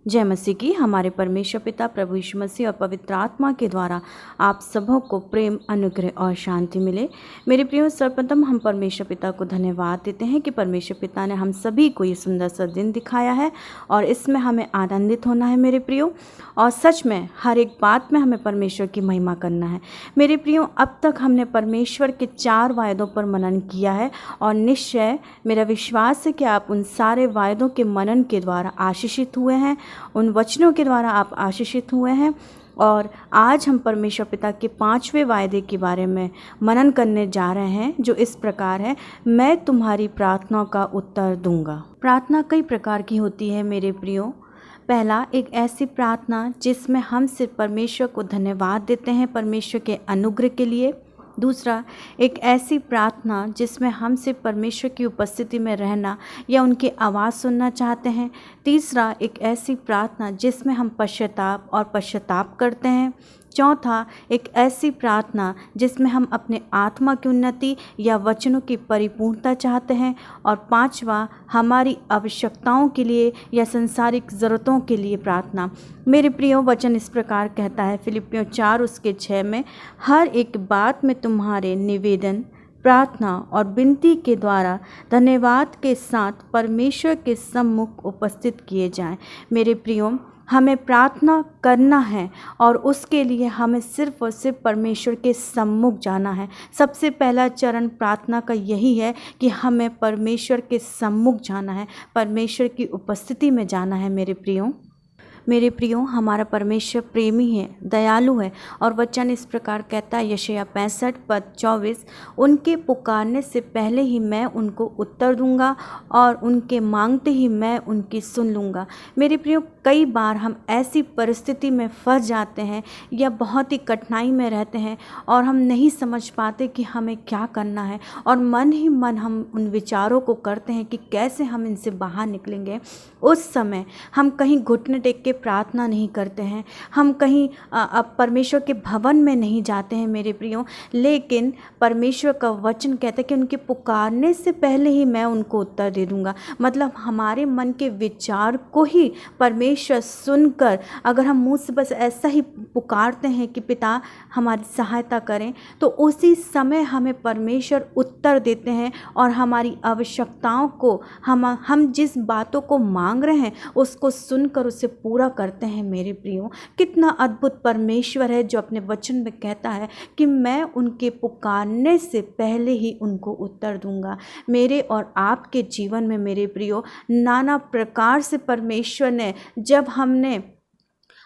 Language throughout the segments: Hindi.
जय मसीह की। हमारे परमेश्वर पिता प्रभु यीशु मसीह और पवित्र आत्मा के द्वारा आप सबों को प्रेम, अनुग्रह और शांति मिले। मेरे प्रियो, सर्वप्रथम हम परमेश्वर पिता को धन्यवाद देते हैं कि परमेश्वर पिता ने हम सभी को ये सुंदर सा दिन दिखाया है और इसमें हमें आनंदित होना है मेरे प्रियो। और सच में हर एक बात में हमें परमेश्वर की महिमा करना है मेरे प्रियो। अब तक हमने परमेश्वर के 4 वायदों पर मनन किया है और निश्चय मेरा विश्वास है कि आप उन सारे वायदों के मनन के द्वारा आशीषित हुए हैं, उन वचनों के द्वारा आप आशीषित हुए हैं। और आज हम परमेश्वर पिता के 5वें वायदे के बारे में मनन करने जा रहे हैं, जो इस प्रकार है, मैं तुम्हारी प्रार्थनाओं का उत्तर दूंगा। प्रार्थना कई प्रकार की होती है मेरे प्रियो। पहला, एक ऐसी प्रार्थना जिसमें हम सिर्फ परमेश्वर को धन्यवाद देते हैं परमेश्वर के अनुग्रह के लिए। दूसरा, एक ऐसी प्रार्थना जिसमें हम सिर्फ परमेश्वर की उपस्थिति में रहना या उनकी आवाज़ सुनना चाहते हैं। तीसरा, एक ऐसी प्रार्थना जिसमें हम पश्चाताप करते हैं। चौथा, एक ऐसी प्रार्थना जिसमें हम अपने आत्मा की उन्नति या वचनों की परिपूर्णता चाहते हैं। और पांचवा, हमारी आवश्यकताओं के लिए या संसारिक ज़रूरतों के लिए प्रार्थना। मेरे प्रियो, वचन इस प्रकार कहता है फिलिप्पियों 4:6 में, हर एक बात में तुम्हारे निवेदन, प्रार्थना और विनती के द्वारा धन्यवाद के साथ परमेश्वर के सम्मुख उपस्थित किए जाएं। मेरे प्रियो, हमें प्रार्थना करना है और उसके लिए हमें सिर्फ और सिर्फ परमेश्वर के सम्मुख जाना है। सबसे पहला चरण प्रार्थना का यही है कि हमें परमेश्वर के सम्मुख जाना है, परमेश्वर की उपस्थिति में जाना है मेरे प्रियो। हमारा परमेश्वर प्रेमी है, दयालु है और वचन इस प्रकार कहता है यशायाह 65:24, उनके पुकारने से पहले ही मैं उनको उत्तर दूंगा और उनके मांगते ही मैं उनकी सुन लूँगा। मेरे प्रियो, कई बार हम ऐसी परिस्थिति में फंस जाते हैं या बहुत ही कठिनाई में रहते हैं और हम नहीं समझ पाते कि हमें क्या करना है और मन ही मन हम उन विचारों को करते हैं कि कैसे हम इनसे बाहर निकलेंगे। उस समय हम कहीं घुटने टेक के प्रार्थना नहीं करते हैं, हम कहीं परमेश्वर के भवन में नहीं जाते हैं मेरे प्रियो। लेकिन परमेश्वर का वचन कहता है कि उनके पुकारने से पहले ही मैं उनको उत्तर दे दूंगा। मतलब हमारे मन के विचार को ही परमेश्वर सुनकर, अगर हम मुंह से बस ऐसा ही पुकारते हैं कि पिता हमारी सहायता करें, तो उसी समय हमें परमेश्वर उत्तर देते हैं और हमारी आवश्यकताओं को, हम जिस बातों को मांग रहे हैं उसको सुनकर उसे पूरा करते हैं मेरे प्रियो। कितना अद्भुत परमेश्वर है जो अपने वचन में कहता है कि मैं उनके पुकारने से पहले ही उनको उत्तर दूंगा। मेरे और आपके जीवन में मेरे प्रियो, नाना प्रकार से परमेश्वर ने, जब हमने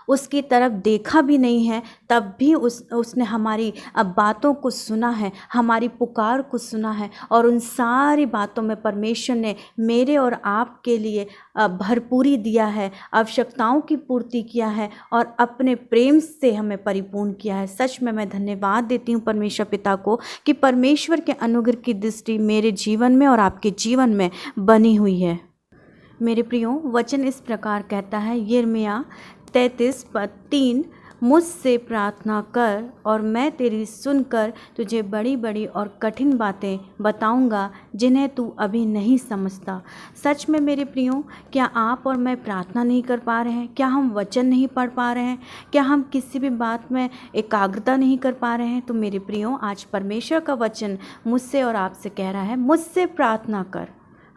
उसकी तरफ देखा भी नहीं है तब भी उसने हमारी बातों को सुना है, हमारी पुकार को सुना है और उन सारी बातों में परमेश्वर ने मेरे और आपके लिए भरपूरी दिया है, आवश्यकताओं की पूर्ति किया है और अपने प्रेम से हमें परिपूर्ण किया है। सच में मैं धन्यवाद देती हूँ परमेश्वर पिता को कि परमेश्वर के अनुग्रह की दृष्टि मेरे जीवन में और आपके जीवन में बनी हुई है। मेरे प्रियो, वचन इस प्रकार कहता है यिर्मयाह 33:3, मुझसे प्रार्थना कर और मैं तेरी सुनकर तुझे बड़ी बड़ी और कठिन बातें बताऊंगा जिन्हें तू अभी नहीं समझता। सच में मेरे प्रियो, क्या आप और मैं प्रार्थना नहीं कर पा रहे हैं? क्या हम वचन नहीं पढ़ पा रहे हैं? क्या हम किसी भी बात में एकाग्रता नहीं कर पा रहे हैं? तो मेरे प्रियो, आज परमेश्वर का वचन मुझसे और आपसे कह रहा है, मुझसे प्रार्थना कर।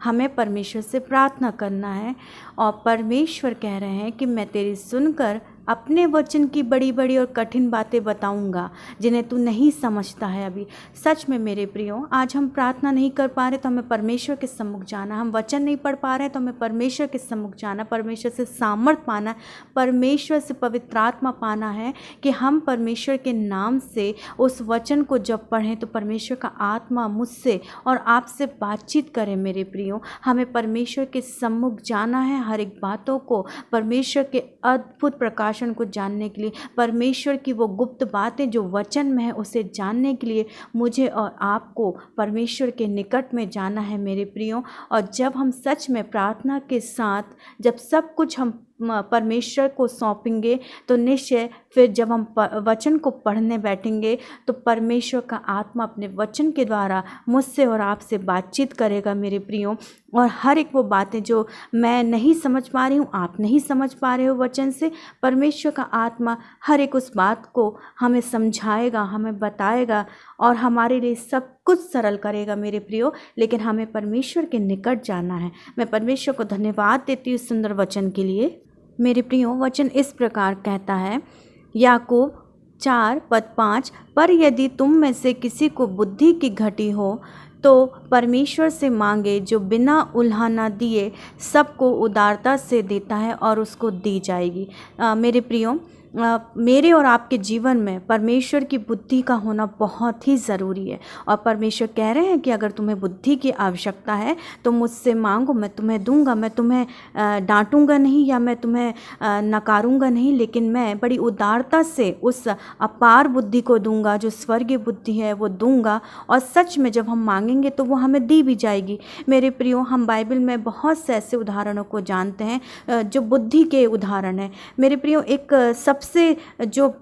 हमें परमेश्वर से प्रार्थना करना है और परमेश्वर कह रहे हैं कि मैं तेरी सुनकर अपने वचन की बड़ी बड़ी और कठिन बातें बताऊंगा जिन्हें तू नहीं समझता है अभी। सच में मेरे प्रियो, आज हम प्रार्थना नहीं कर पा रहे तो हमें परमेश्वर के सम्मुख जाना, हम वचन नहीं पढ़ पा रहे तो हमें परमेश्वर के सम्मुख जाना, परमेश्वर से सामर्थ पाना, परमेश्वर से पवित्र आत्मा पाना है कि हम परमेश्वर के नाम से उस वचन को जब पढ़ें तो परमेश्वर का आत्मा मुझसे और आपसे बातचीत करें। मेरे प्रियो, हमें परमेश्वर के सम्मुख जाना है, हर एक बातों को, परमेश्वर के अद्भुत प्रकाश को जानने के लिए, परमेश्वर की वो गुप्त बातें जो वचन में है उसे जानने के लिए मुझे और आपको परमेश्वर के निकट में जाना है मेरे प्रियो। और जब हम सच में प्रार्थना के साथ, जब सब कुछ हम परमेश्वर को सौंपेंगे तो निश्चय फिर जब हम वचन को पढ़ने बैठेंगे तो परमेश्वर का आत्मा अपने वचन के द्वारा मुझसे और आपसे बातचीत करेगा मेरे प्रियो। और हर एक वो बातें जो मैं नहीं समझ पा रही हूँ, आप नहीं समझ पा रहे हो वचन से, परमेश्वर का आत्मा हर एक उस बात को हमें समझाएगा, हमें बताएगा और हमारे लिए सब कुछ सरल करेगा मेरे प्रियो। लेकिन हमें परमेश्वर के निकट जाना है। मैं परमेश्वर को धन्यवाद देती हूँ सुंदर वचन के लिए। मेरे प्रियो, वचन इस प्रकार कहता है, याकूब 4:5, पर यदि तुम में से किसी को बुद्धि की घटी हो तो परमेश्वर से मांगे, जो बिना उल्हाना दिए सबको उदारता से देता है और उसको दी जाएगी। मेरे प्रियो, मेरे और आपके जीवन में परमेश्वर की बुद्धि का होना बहुत ही ज़रूरी है। और परमेश्वर कह रहे हैं कि अगर तुम्हें बुद्धि की आवश्यकता है तो मुझसे मांगो, मैं तुम्हें दूंगा। मैं तुम्हें डांटूंगा नहीं या मैं तुम्हें नकारूंगा नहीं, लेकिन मैं बड़ी उदारता से उस अपार बुद्धि को दूंगा, जो स्वर्गीय बुद्धि है वो दूंगा। और सच में जब हम मांगेंगे तो वो हमें दी भी जाएगी। मेरे प्रियो, हम बाइबल में बहुत से ऐसे उदाहरणों को जानते हैं जो बुद्धि के उदाहरण हैं। मेरे प्रियो, एक सबसे जो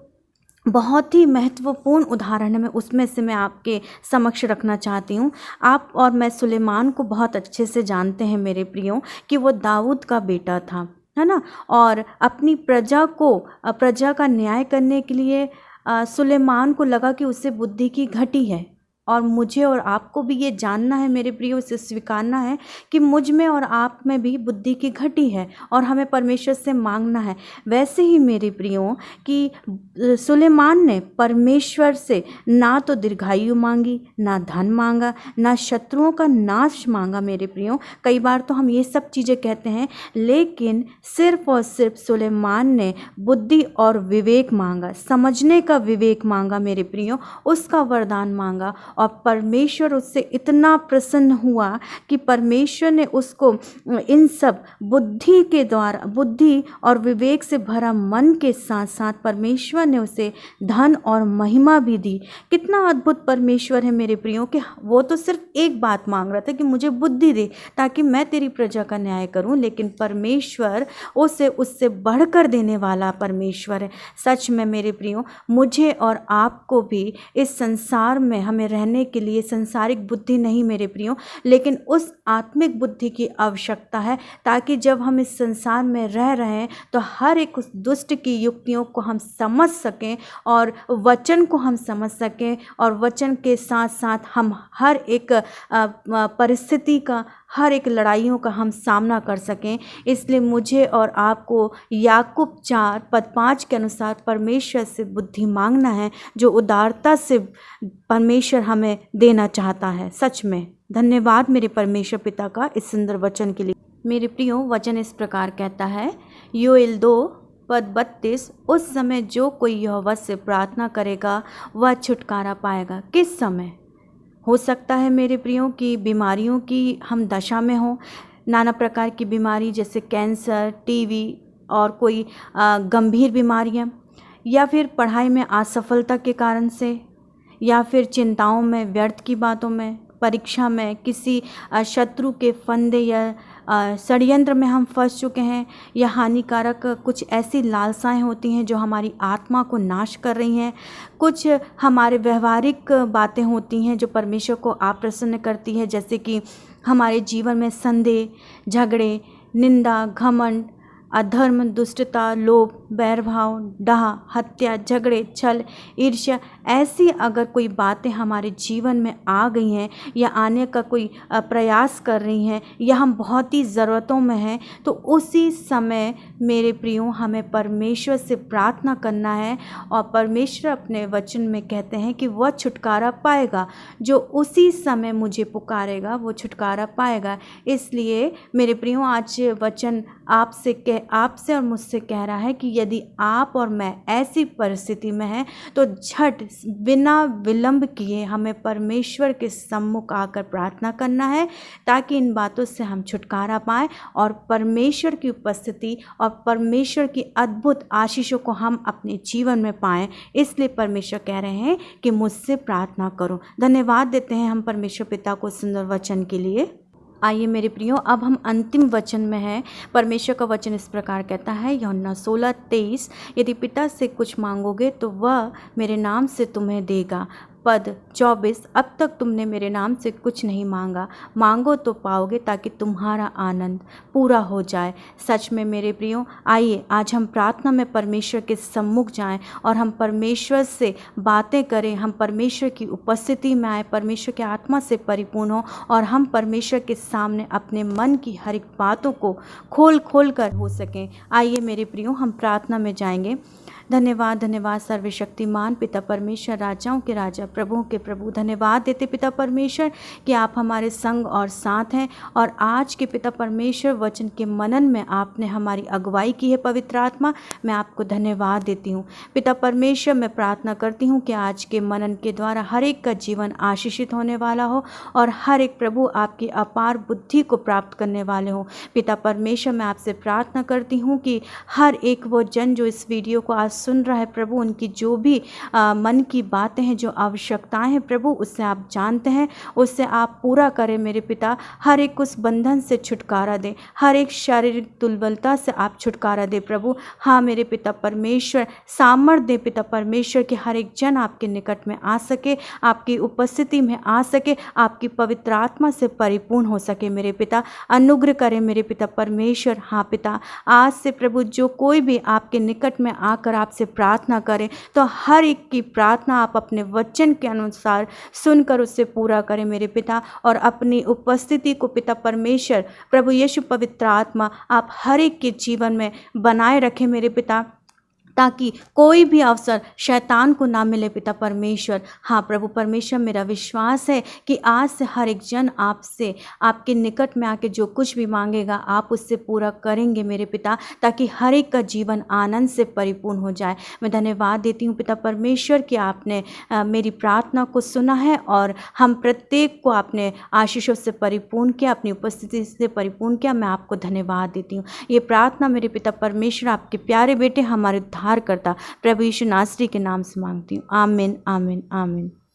बहुत ही महत्वपूर्ण उदाहरण है, मैं उसमें से मैं आपके समक्ष रखना चाहती हूँ। आप और मैं सुलेमान को बहुत अच्छे से जानते हैं मेरे प्रियो, कि वो दाऊद का बेटा था, है ना। और अपनी प्रजा का न्याय करने के लिए सुलेमान को लगा कि उससे बुद्धि की घटी है। और मुझे और आपको भी ये जानना है मेरे प्रियो, इसे स्वीकारना है कि मुझ में और आप में भी बुद्धि की घटी है और हमें परमेश्वर से मांगना है। वैसे ही मेरे प्रियो कि सुलेमान ने परमेश्वर से ना तो दीर्घायु मांगी, ना धन मांगा, ना शत्रुओं का नाश मांगा। मेरे प्रियो, कई बार तो हम ये सब चीज़ें कहते हैं, लेकिन सिर्फ और सिर्फ सुलेमान ने बुद्धि और विवेक मांगा, समझने का विवेक मांगा मेरे प्रियो, उसका वरदान मांगा। और परमेश्वर उससे इतना प्रसन्न हुआ कि परमेश्वर ने उसको इन सब बुद्धि के द्वारा, बुद्धि और विवेक से भरा मन के साथ साथ परमेश्वर ने उसे धन और महिमा भी दी। कितना अद्भुत परमेश्वर है मेरे प्रियो, कि वो तो सिर्फ एक बात मांग रहा था कि मुझे बुद्धि दे ताकि मैं तेरी प्रजा का न्याय करूं, लेकिन परमेश्वर उसे उससे बढ़कर देने वाला परमेश्वर है। सच में मेरे प्रियो, मुझे और आपको भी इस संसार में हमें रहने के लिए संसारिक बुद्धि नहीं मेरे प्रियो, लेकिन उस आत्मिक बुद्धि की आवश्यकता है, ताकि जब हम इस संसार में रह रहे हैं तो हर एक उस दुष्ट की युक्तियों को हम समझ सकें और वचन को हम समझ सकें, और वचन के साथ साथ हम हर एक परिस्थिति का, हर एक लड़ाइयों का हम सामना कर सकें। इसलिए मुझे और आपको याकूब 4:5 के अनुसार परमेश्वर से बुद्धि मांगना है, जो उदारता से परमेश्वर हमें देना चाहता है। सच में धन्यवाद मेरे परमेश्वर पिता का इस सुंदर वचन के लिए। मेरे प्रियो, वचन इस प्रकार कहता है, योएल 2:32, उस समय जो कोई यहोवा से प्रार्थना करेगा वह छुटकारा पाएगा। किस समय? हो सकता है मेरे प्रियो कि बीमारियों की हम दशा में हो, नाना प्रकार की बीमारी जैसे कैंसर, टीबी और कोई गंभीर बीमारियां, या फिर पढ़ाई में असफलता के कारण से, या फिर चिंताओं में, व्यर्थ की बातों में, परीक्षा में किसी शत्रु के फंदे या षड्यंत्र में हम फंस चुके हैं, या हानिकारक कुछ ऐसी लालसाएं होती हैं जो हमारी आत्मा को नाश कर रही हैं। कुछ हमारे व्यवहारिक बातें होती हैं जो परमेश्वर को अप्रसन्न करती है, जैसे कि हमारे जीवन में संदेह, झगड़े, निंदा, घमंड, अधर्म, दुष्टता, लोभ, बैरभाव, डाह, हत्या, झगड़े, छल, ईर्ष्या, ऐसी अगर कोई बातें हमारे जीवन में आ गई हैं या आने का कोई प्रयास कर रही हैं, या हम बहुत ही ज़रूरतों में हैं, तो उसी समय मेरे प्रियो हमें परमेश्वर से प्रार्थना करना है। और परमेश्वर अपने वचन में कहते हैं कि वह छुटकारा पाएगा, जो उसी समय मुझे पुकारेगा वो छुटकारा पाएगा। इसलिए मेरे प्रियो, आज वचन आपसे और मुझसे कह रहा है कि यदि आप और मैं ऐसी परिस्थिति में हैं तो झट बिना विलंब किए हमें परमेश्वर के सम्मुख आकर प्रार्थना करना है, ताकि इन बातों से हम छुटकारा पाएं और परमेश्वर की उपस्थिति और परमेश्वर की अद्भुत आशीषों को हम अपने जीवन में पाएं। इसलिए परमेश्वर कह रहे हैं कि मुझसे प्रार्थना करो। धन्यवाद देते हैं हम परमेश्वर पिता को सुंदर वचन के लिए। आइए मेरे प्रियो, अब हम अंतिम वचन में हैं। परमेश्वर का वचन इस प्रकार कहता है, यूहन्ना 16:23, यदि पिता से कुछ मांगोगे तो वह मेरे नाम से तुम्हें देगा। पद 24, अब तक तुमने मेरे नाम से कुछ नहीं मांगा, मांगो तो पाओगे ताकि तुम्हारा आनंद पूरा हो जाए। सच में मेरे प्रियो, आइए आज हम प्रार्थना में परमेश्वर के सम्मुख जाएं और हम परमेश्वर से बातें करें, हम परमेश्वर की उपस्थिति में आए, परमेश्वर के आत्मा से परिपूर्ण हो और हम परमेश्वर के सामने अपने मन की हर एक बातों को खोल खोल कर हो सकें। आइए मेरे प्रियो, हम प्रार्थना में जाएंगे। धन्यवाद धन्यवाद सर्वशक्तिमान पिता परमेश्वर, राजाओं के राजा, प्रभुओं के प्रभु, धन्यवाद देते पिता परमेश्वर कि आप हमारे संग और साथ हैं। और आज के पिता परमेश्वर वचन के मनन में आपने हमारी अगुवाई की है। पवित्र आत्मा, मैं आपको धन्यवाद देती हूँ। पिता परमेश्वर, मैं प्रार्थना करती हूँ कि आज के मनन के द्वारा हर एक का जीवन आशीषित होने वाला हो और हर एक प्रभु आपकी अपार बुद्धि को प्राप्त करने वाले हो। पिता परमेश्वर, मैं आपसे प्रार्थना करती हूँ कि हर एक वो जन जो इस वीडियो को आज सुन रहा है प्रभु, उनकी जो भी मन की बातें हैं, जो आवश्यकताएं हैं प्रभु, उससे आप जानते हैं, उससे आप पूरा करें मेरे पिता। हर एक उस बंधन से छुटकारा दें, हर एक शारीरिक दुर्बलता से आप छुटकारा दें प्रभु। हाँ मेरे पिता परमेश्वर, सामर्थ्य दें पिता परमेश्वर कि हर एक जन आपके निकट में आ सके, आपकी उपस्थिति में आ सके, आपकी पवित्र आत्मा से परिपूर्ण हो सके मेरे पिता। अनुग्रह करें मेरे पिता परमेश्वर। हाँ पिता, आज से प्रभु जो कोई भी आपके निकट में आकर आपसे प्रार्थना करें तो हर एक की प्रार्थना आप अपने वचन के अनुसार सुनकर उससे पूरा करें मेरे पिता। और अपनी उपस्थिति को पिता परमेश्वर, प्रभु यीशु पवित्र आत्मा, आप हर एक के जीवन में बनाए रखें मेरे पिता, ताकि कोई भी अवसर शैतान को ना मिले पिता परमेश्वर। हाँ प्रभु परमेश्वर, मेरा विश्वास है कि आज से हर एक जन आपसे, आपके निकट में आके जो कुछ भी मांगेगा आप उससे पूरा करेंगे मेरे पिता, ताकि हर एक का जीवन आनंद से परिपूर्ण हो जाए। मैं धन्यवाद देती हूँ पिता परमेश्वर कि आपने मेरी प्रार्थना को सुना है और हम प्रत्येक को आपने आशीषों से परिपूर्ण किया, अपनी उपस्थिति से परिपूर्ण किया। मैं आपको धन्यवाद देती हूँ। ये प्रार्थना मेरे पिता परमेश्वर आपके प्यारे बेटे, हमारे करता प्रभु यीशु नासरी के नाम से मांगती हूँ। आमीन आमीन आमीन।